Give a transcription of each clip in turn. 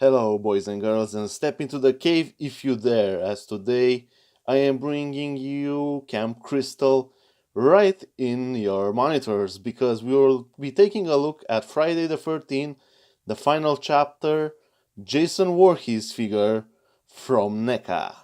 Hello, boys and girls, and step into the cave if you dare, as today I am bringing you Camp Crystal right in your monitors because we will be taking a look at Friday the 13th, the final chapter, Jason Voorhees figure from Neca.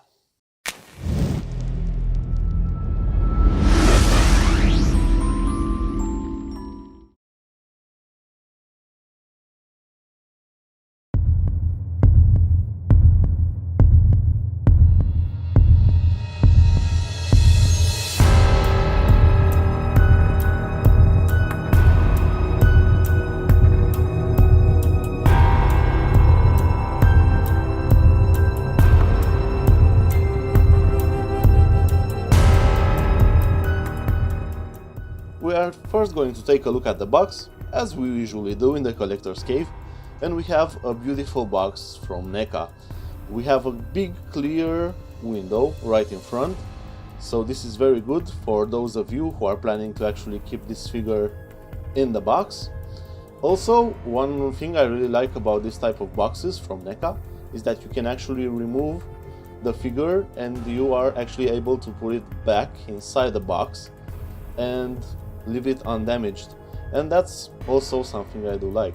We are first going to take a look at the box, as we usually do in the collector's cave, and we have a beautiful box from Neca. We have a big clear window right in front, so this is very good for those of you who are planning to actually keep this figure in the box. Also, one thing I really like about this type of boxes from Neca is that you can actually remove the figure and you are actually able to put it back inside the box and leave it undamaged, and that's also something I do like.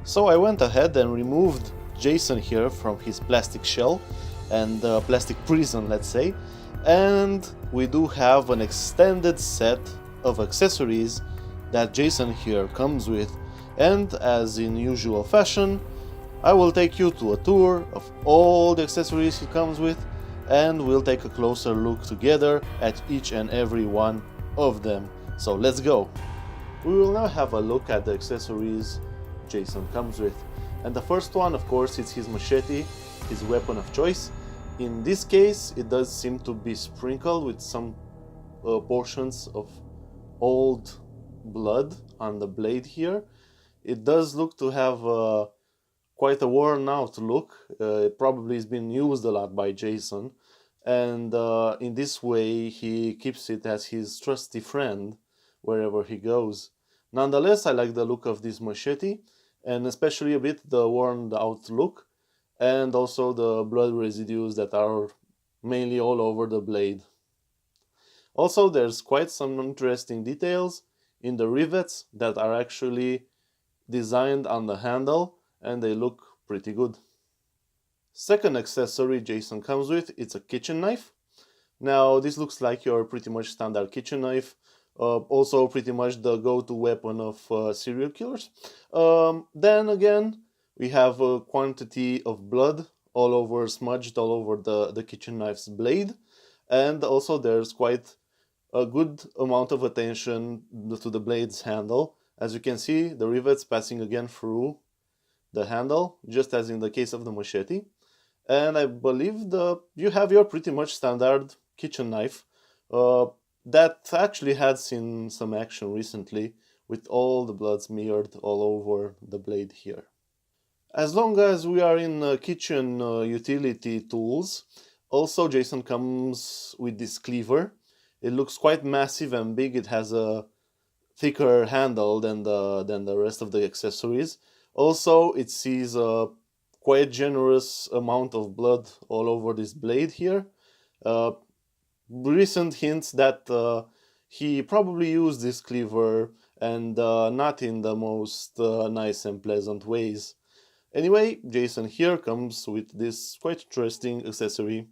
So I went ahead and removed Jason here from his plastic shell and plastic prison, let's say, and we do have an extended set of accessories that Jason here comes with, and as in usual fashion, I will take you to a tour of all the accessories he comes with, and we'll take a closer look together at each and every one of them. So let's go! We will now have a look at the accessories Jason comes with. And the first one, of course, is his machete, his weapon of choice. In this case, it does seem to be sprinkled with some portions of old blood on the blade here. It does look to have quite a worn out look. It probably has been used a lot by Jason. And in this way, he keeps it as his trusty friend wherever he goes. Nonetheless, I like the look of this machete, and especially a bit the worn out look, and also the blood residues that are mainly all over the blade. Also, there's quite some interesting details in the rivets that are actually designed on the handle, and they look pretty good. Second accessory Jason comes with, it's a kitchen knife. Now, this looks like your pretty much standard kitchen knife, also pretty much the go-to weapon of serial killers. Then again, we have a quantity of blood all over, smudged all over the kitchen knife's blade, and also there's quite a good amount of attention to the blade's handle. As you can see, the rivets passing again through the handle, just as in the case of the machete. And I believe you have your pretty much standard kitchen knife that actually had seen some action recently with all the blood smeared all over the blade here. As long as we are in kitchen utility tools, also Jason comes with this cleaver. It looks quite massive and big. It has a thicker handle than the rest of the accessories. Also, it sees a quite generous amount of blood all over this blade here. Recent hints that he probably used this cleaver and not in the most nice and pleasant ways. Anyway, Jason here comes with this quite interesting accessory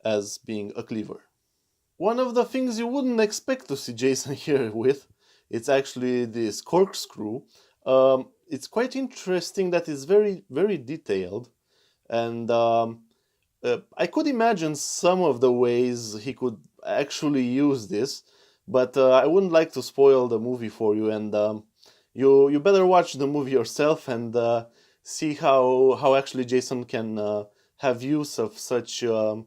as being a cleaver. One of the things you wouldn't expect to see Jason here with, it's actually this corkscrew. It's quite interesting that it's very, very detailed, and I could imagine some of the ways he could actually use this, but I wouldn't like to spoil the movie for you, and you better watch the movie yourself and see how actually Jason can have use of such an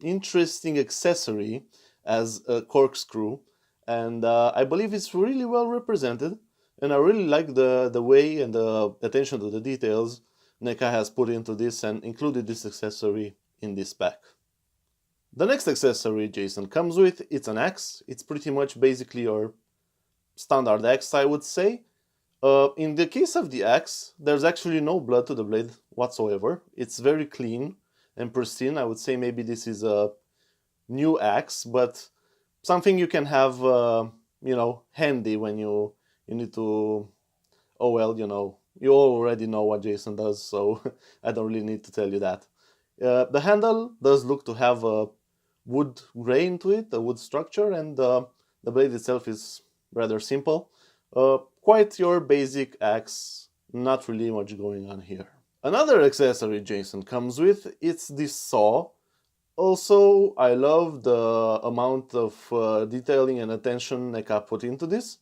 interesting accessory as a corkscrew, and I believe it's really well represented, and I really like the way and the attention to the details Neca has put into this and included this accessory in this pack. The next accessory Jason comes with, it's an axe. It's pretty much basically your standard axe, I would say. In the case of the axe, there's actually no blood to the blade whatsoever. It's very clean and pristine. I would say maybe this is a new axe, but something you can have, handy when you need to. Oh well, you already know what Jason does, so I don't really need to tell you that. The handle does look to have a wood grain to it, a wood structure, and the blade itself is rather simple. Quite your basic axe, not really much going on here. Another accessory Jason comes with, it's this saw. Also, I love the amount of detailing and attention Neca put into this.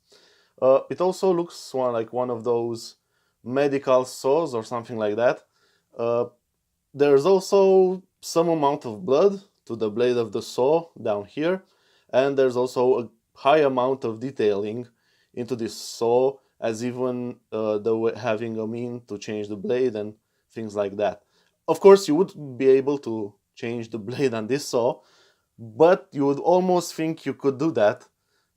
It also looks like one of those medical saws or something like that. There's also some amount of blood to the blade of the saw down here, and there's also a high amount of detailing into this saw, as even having a mean to change the blade and things like that. Of course, you would be able to change the blade on this saw, but you would almost think you could do that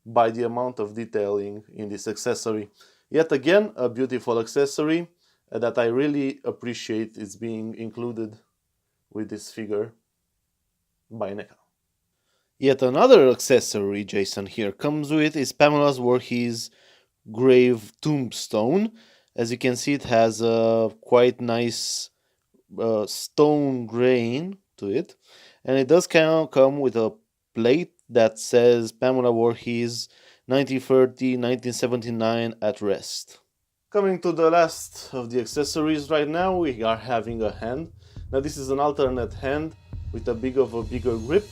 by the amount of detailing in this accessory. Yet again, a beautiful accessory that I really appreciate is being included with this figure by Neca. Yet another accessory Jason here comes with is Pamela's Voorhees grave tombstone. As you can see, it has a quite nice stone grain to it, and it does come with a plate that says Pamela Voorhees 1930-1979 at rest. Coming to the last of the accessories right now, we are having a hand. Now this is an alternate hand with a bigger grip,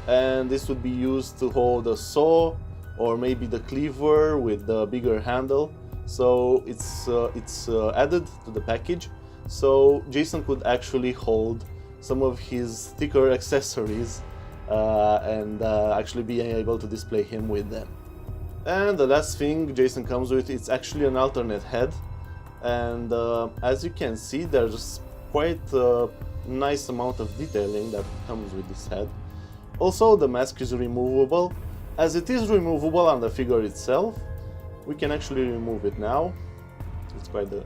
and this would be used to hold a saw or maybe the cleaver with the bigger handle. So it's added to the package, so Jason could actually hold some of his thicker accessories and actually be able to display him with them. And the last thing Jason comes with, it's actually an alternate head, and as you can see, there's quite a nice amount of detailing that comes with this head. Also, the mask is removable. As it is removable on the figure itself, we can actually remove it now. It's quite an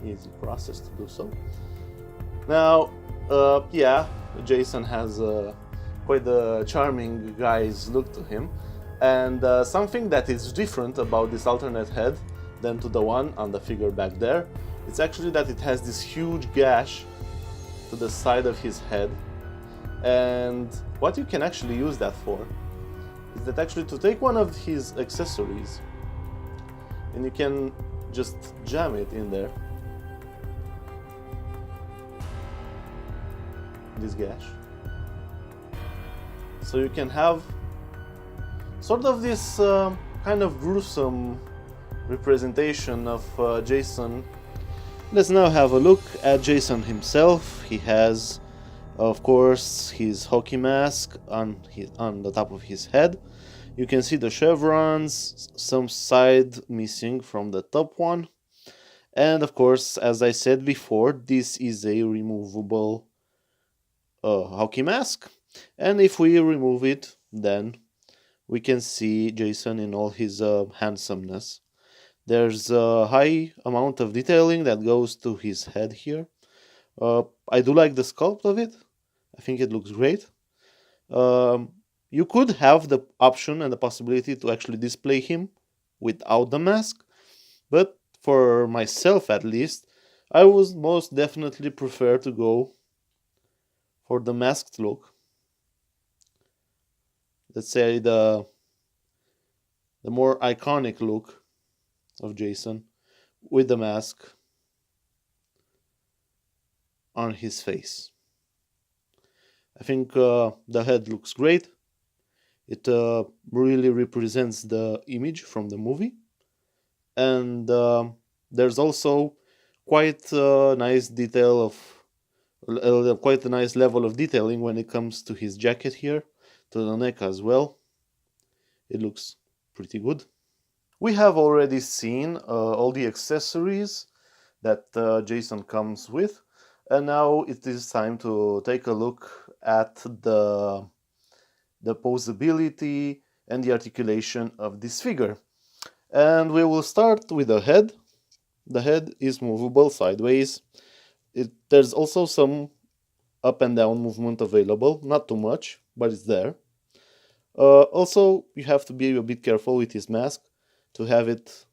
easy process to do so. Now, yeah, Jason has quite a charming guy's look to him, and something that is different about this alternate head than to the one on the figure back there, it's actually that it has this huge gash to the side of his head. And what you can actually use that for is that actually to take one of his accessories and you can just jam it in there, this gash, so you can have sort of this kind of gruesome representation of Jason. Let's now have a look at Jason himself. He has, of course, his hockey mask on the top of his head. You can see the chevrons, some side missing from the top one. And of course, as I said before, this is a removable hockey mask. And if we remove it, then we can see Jason in all his handsomeness. There's a high amount of detailing that goes to his head here. I do like the sculpt of it. I think it looks great. You could have the option and the possibility to actually display him without the mask, but for myself at least, I would most definitely prefer to go for the masked look. Let's say the more iconic look of Jason with the mask on his face. I think the head looks great. It really represents the image from the movie. And there's also quite a nice detail of quite a nice level of detailing when it comes to his jacket here, to the neck as well. It looks pretty good. We have already seen all the accessories that Jason comes with, and now it is time to take a look at the posability and the articulation of this figure. And we will start with the head. the head is movable sideways. There's also some up and down movement available, not too much, but it's there. Also, you have to be a bit careful with his mask to have it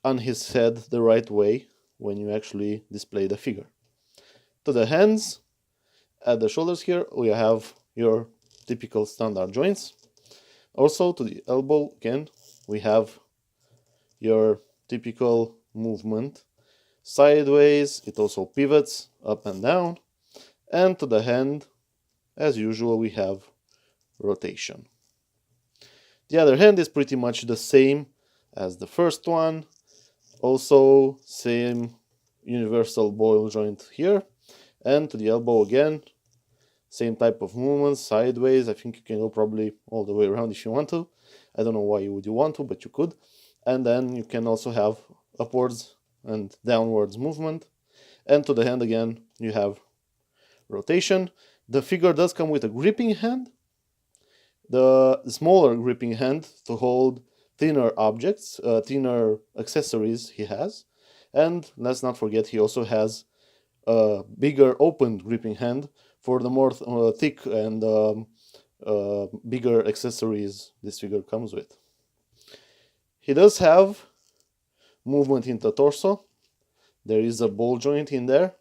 on his head the right way when you actually display the figure. To the hands, at the shoulders here, we have your typical standard joints. Also, to the elbow, again, we have your typical movement. Sideways, it also pivots up and down. And to the hand, as usual, we have rotation. The other hand is pretty much the same as the first one. Also, same universal ball joint here. And to the elbow again, same type of movement, sideways. I think you can go probably all the way around if you want to. I don't know why you would want to, but you could. And then you can also have upwards and downwards movement. And to the hand again, you have rotation. The figure does come with a gripping hand. The smaller gripping hand to hold thinner objects, thinner accessories he has. And let's not forget, he also has a bigger open gripping hand for the more thick and bigger accessories this figure comes with. He does have movement in the torso. There is a ball joint in there,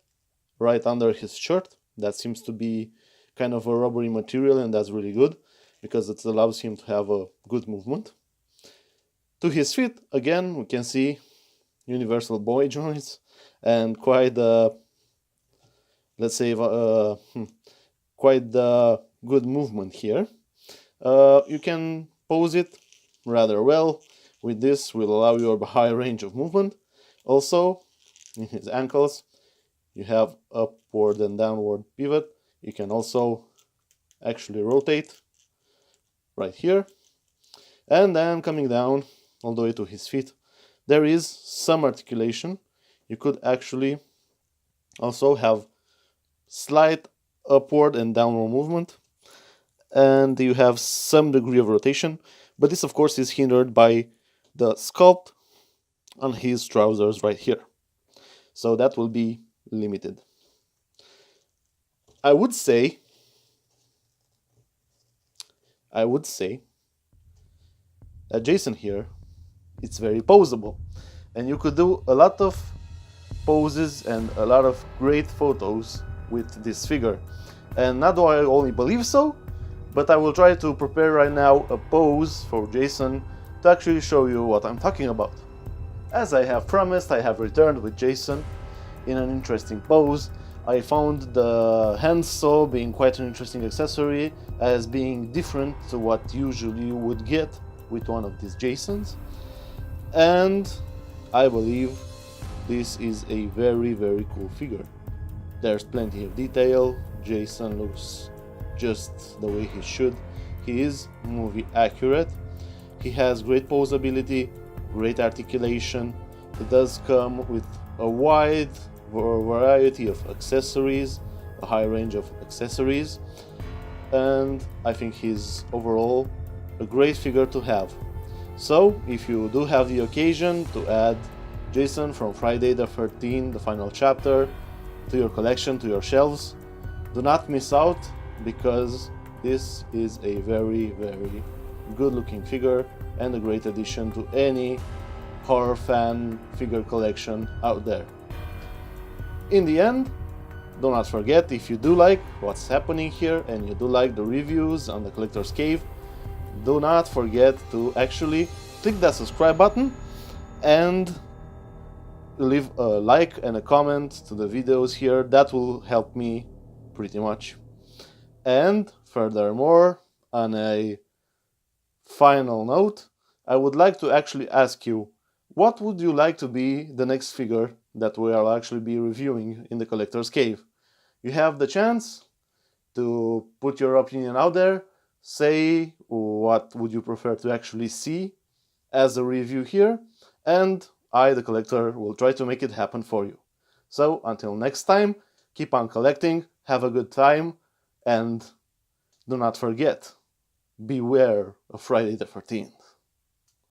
right under his shirt. That seems to be kind of a rubbery material, and that's really good because it allows him to have a good movement. To his feet, again, we can see universal boy joints and quite let's say quite good movement here. You can pose it rather well. With this will allow you a high range of movement. Also, in his ankles, you have upward and downward pivot. You can also actually rotate right here. And then coming down all the way to his feet, there is some articulation. You could actually also have slight upward and downward movement, and you have some degree of rotation, but this of course is hindered by the sculpt on his trousers right here, so that will be limited. I would say that Jason here, it's very poseable, and you could do a lot of poses and a lot of great photos with this figure. And not do I only believe so, but I will try to prepare right now a pose for Jason to actually show you what I'm talking about. As I have promised, I have returned with Jason in an interesting pose. I found the handsaw being quite an interesting accessory, as being different to what usually you would get with one of these Jasons. And I believe this is a very, very cool figure. There's plenty of detail. Jason looks just the way he should. He is movie accurate. He has great posability, great articulation. It does come with a wide variety of accessories, a high range of accessories, and I think he's overall a great figure to have. So if you do have the occasion to add Jason from Friday the 13th, the final chapter, to your collection, to your shelves, do not miss out, because this is a very, very good looking figure and a great addition to any horror fan figure collection out there. In the end, do not forget, if you do like what's happening here and you do like the reviews on the Collector's Cave, do not forget to actually click that subscribe button and leave a like and a comment to the videos here. That will help me pretty much. And furthermore, on a final note, I would like to actually ask you, what would you like to be the next figure that we will actually be reviewing in the Collector's Cave? You have the chance to put your opinion out there. Say what would you prefer to actually see as a review here, and I, the collector, will try to make it happen for you. So until next time, keep on collecting, have a good time, and do not forget, beware of Friday the 13th.